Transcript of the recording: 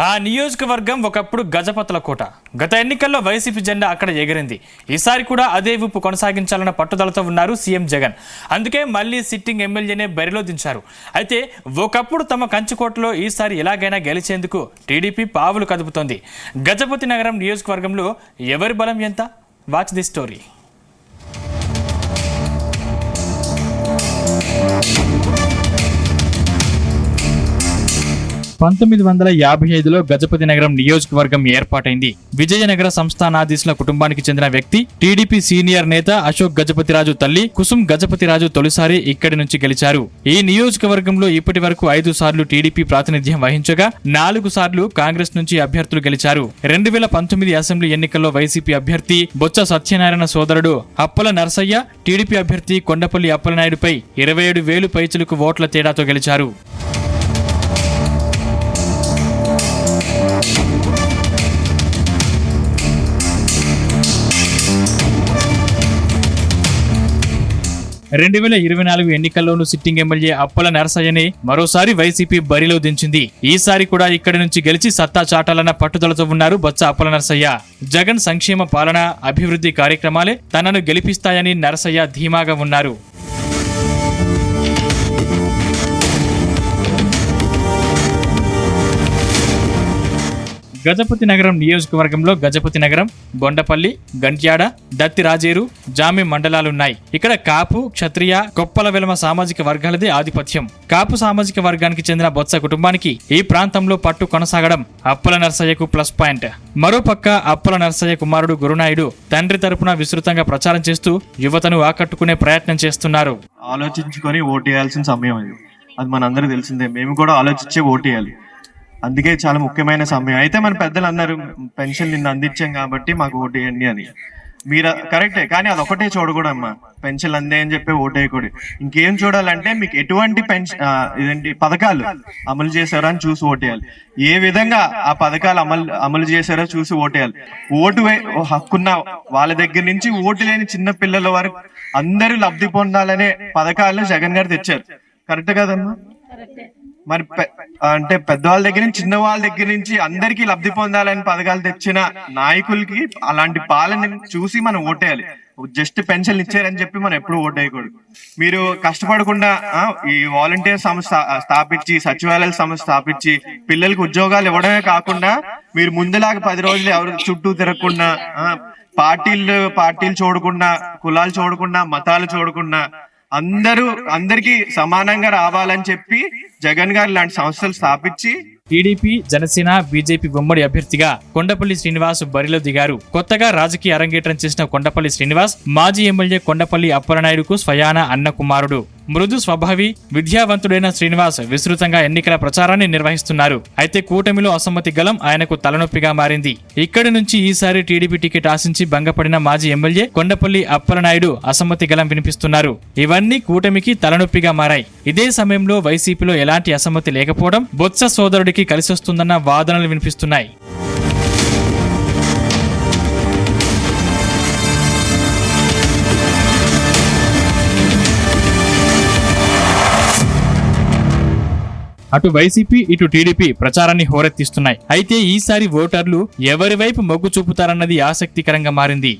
ఆ నియోజకవర్గం ఒకప్పుడు గజపతుల కోట. గత ఎన్నికల్లో వైసీపీ జెండా అక్కడ ఎగిరింది. ఈసారి కూడా అదే ఊపు కొనసాగించాలన్న పట్టుదలతో ఉన్నారు సీఎం జగన్. అందుకే మళ్ళీ సిట్టింగ్ ఎమ్మెల్యేనే బరిలో దించారు. అయితే ఒకప్పుడు తమ కంచుకోటలో ఈసారి ఎలాగైనా గెలిచేందుకు టీడీపీ పావులు కదుపుతోంది. గజపతి నగరం నియోజకవర్గంలో ఎవరి బలం ఎంత? Watch the story. 1955లో గజపతి నగరం నియోజకవర్గం ఏర్పాటైంది. విజయనగర సంస్థానాధీశుల కుటుంబానికి చెందిన వ్యక్తి, టీడీపీ సీనియర్ నేత అశోక్ గజపతిరాజు తల్లి కుసుం గజపతిరాజు తొలిసారి ఇక్కడి నుంచి గెలిచారు. ఈ నియోజకవర్గంలో ఇప్పటి వరకు 5 సార్లు టీడీపీ ప్రాతినిధ్యం వహించగా 4 సార్లు కాంగ్రెస్ నుంచి అభ్యర్థులు గెలిచారు. 2019 అసెంబ్లీ ఎన్నికల్లో వైసీపీ అభ్యర్థి బొత్స సత్యనారాయణ సోదరుడు అప్పల నరసయ్య టీడీపీ అభ్యర్థి కొండపల్లి అప్పలనాయుడుపై 27,000 పైచిలకు ఓట్ల తేడాతో గెలిచారు. రెండు 2024 ఎన్నికల్లోనూ సిట్టింగ్ ఎమ్మెల్యే అప్పల నరసయ్యని మరోసారి వైసీపీ బరిలో దించింది. ఈసారి కూడా ఇక్కడి నుంచి గెలిచి సత్తా చాటాలన్న పట్టుదలతో ఉన్నారు బొత్స అప్పల నరసయ్య. జగన్ సంక్షేమ పాలన, అభివృద్ధి కార్యక్రమాలే తనను గెలిపిస్తాయని నరసయ్య ధీమాగా ఉన్నారు. గజపతి నగరం నియోజకవర్గంలో గజపతి నగరం, బొండపల్లి, గంట్యాడ, దత్తి రాజేరు, జామి మండలాలున్నాయి. ఇక్కడ కాపు, క్షత్రియ, కొప్పల వెలమ సామాజిక వర్గాలదే ఆధిపత్యం. కాపు సామాజిక వర్గానికి చెందిన బొత్స కుటుంబానికి ఈ ప్రాంతంలో పట్టు కొనసాగడం అప్పల నరసయ్యకు ప్లస్ పాయింట్. మరోపక్క అప్పల నరసయ్య కుమారుడు గురునాయుడు తండ్రి తరపున విస్తృతంగా ప్రచారం చేస్తూ యువతను ఆకట్టుకునే ప్రయత్నం చేస్తున్నారు. ఆలోచించుకొని ఓటేయాల్సిన సమయం అది మనందరికీ తెలిసిందే. మేము కూడా ఆలోచించే ఓటేయాలి. అందుకే చాలా ముఖ్యమైన సమయం. అయితే మన పెద్దలు అన్నారు, పెన్షన్ నిన్న అందించాం కాబట్టి మాకు ఓటేయండి అని. మీరు కరెక్టే, కానీ అదొకటే చూడకూడమ్మా. పెన్షన్ అందే అని చెప్పి ఓటేయకూడదు. ఇంకేం చూడాలంటే మీకు ఎటువంటి ఇదేంటి పథకాలు అమలు చేశారో అని చూసి ఓటేయాలి. ఏ విధంగా ఆ పథకాలు అమలు చేశారో చూసి ఓటేయాలి. ఓటు హక్కున్న వాళ్ళ దగ్గర నుంచి ఓటు లేని చిన్న పిల్లల వరకు అందరూ లబ్ధి పొందాలనే పథకాలు జగన్ గారు తెచ్చారు. కరెక్ట్ కదమ్మా? మరి అంటే పెద్దవాళ్ళ దగ్గర నుంచి చిన్న వాళ్ళ దగ్గర నుంచి అందరికీ లబ్ధి పొందాలని పథకాలు తెచ్చిన నాయకులకి అలాంటి పాలన చూసి మనం ఓటేయాలి. జస్ట్ పెన్షన్ ఇచ్చారని చెప్పి మనం ఎప్పుడు ఓటేయకూడదు. మీరు కష్టపడకుండా ఈ వాలంటీర్ సంస్థ స్థాపించి, సచివాలయాల సంస్థ స్థాపించి పిల్లలకి ఉద్యోగాలు ఇవ్వడమే కాకుండా మీరు ముందులాగా 10 రోజులు ఎవరు చుట్టూ తిరగకుండా, పార్టీలు చూడకుండా, కులాలు చూడకుండా, మతాలు చూడకుండా అందరికీ సమానంగా రావాలని చెప్పి జగన్ గారు ఇలాంటి సంస్థలు స్థాపించి టీడీపీ, జనసేన, బీజేపీ ఉమ్మడి అభ్యర్థిగా కొండపల్లి శ్రీనివాస్ బరిలో దిగారు. కొత్తగా రాజకీయ అరంగేట్రం చేసిన కొండపల్లి శ్రీనివాస్ మాజీ ఎమ్మెల్యే కొండపల్లి అప్పలనాయుడుకు స్వయాన అన్న కుమారుడు. మృదు స్వభావి, విద్యావంతుడైన శ్రీనివాస్ విస్తృతంగా ఎన్నికల ప్రచారాన్ని నిర్వహిస్తున్నారు. అయితే కూటమిలో అసమ్మతి గలం ఆయనకు తలనొప్పిగా మారింది. ఇక్కడి నుంచి ఈసారి టీడీపీ టికెట్ ఆశించి భంగపడిన మాజీ ఎమ్మెల్యే కొండపల్లి అప్పలనాయుడు అసమ్మతి గలం వినిపిస్తున్నారు. ఇవన్నీ కూటమికి తలనొప్పిగా మారాయి. ఇదే సమయంలో వైసీపీలో ఎలాంటి అసమ్మతి లేకపోవడం బొత్స సోదరుడికి కలిసొస్తుందన్న వాదనలు వినిపిస్తున్నాయి. అటు వైసీపీ, ఇటు టీడీపీ ప్రచారాన్ని హోరెత్తిస్తున్నాయి. అయితే ఈసారి ఓటర్లు ఎవరి వైపు మొగ్గు చూపుతారన్నది ఆసక్తికరంగా మారింది.